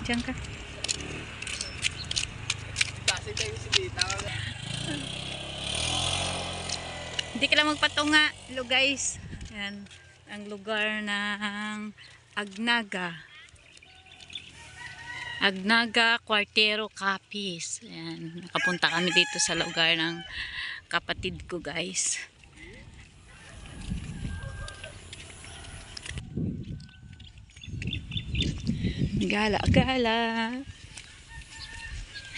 Diyan ka. Hindi ka lang magpatunga. Hello guys. Yan. Ang lugar ng Agnaga. Agnaga Cuartero Capiz. Ayan. Nakapunta kami dito sa lugar ng kapatid ko guys. Gala, gala.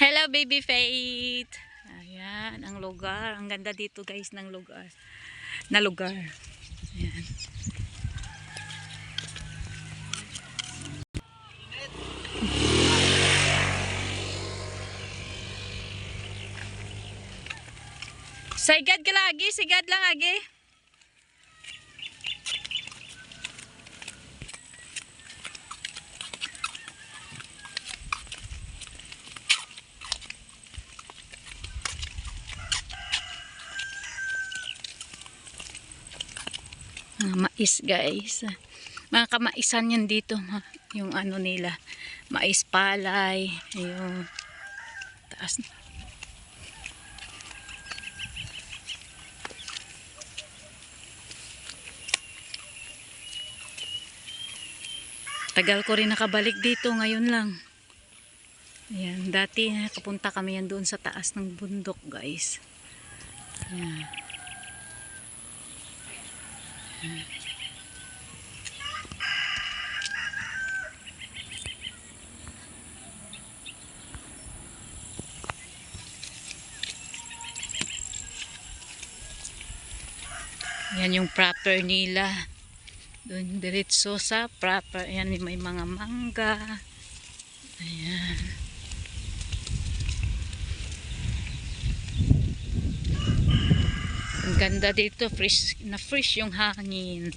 Hello baby Faith. Ayan, ang lugar. Ang ganda dito guys ng lugar. Ayan. Sigad ka lagi, sigad lang agi. Mais guys. Mga kamaisan yan dito. Yung ano nila. Mais palay. Ayun. Taas na. Tagal ko rin nakabalik dito. Ngayon lang. Ayan. Dati nakapunta kami yan doon sa taas ng bundok guys. Ayan. Yan yung proper nila. Doon diretso sa proper. Ayan may mga mangga. Ayan. Ang ganda dito. Fresh yung hangin.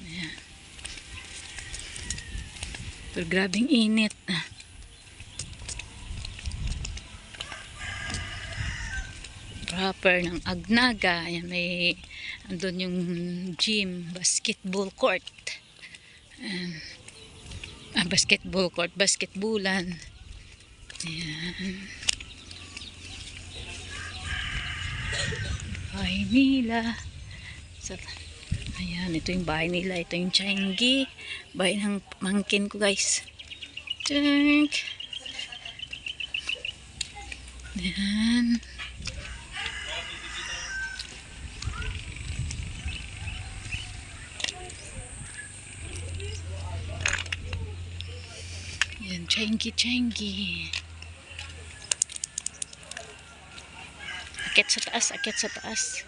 Ayan. Pero grabing init. Proper ng Agnaga. Ayan may andun yung gym, basketball court. Basketball court, basketballan. Ayan. Bahay nila. Ayan, ito yung bahay nila. Ito yung Changi. Bahay ng mangkin ko guys. Tink. Ayan. Yan, Changi. Akit sa taas.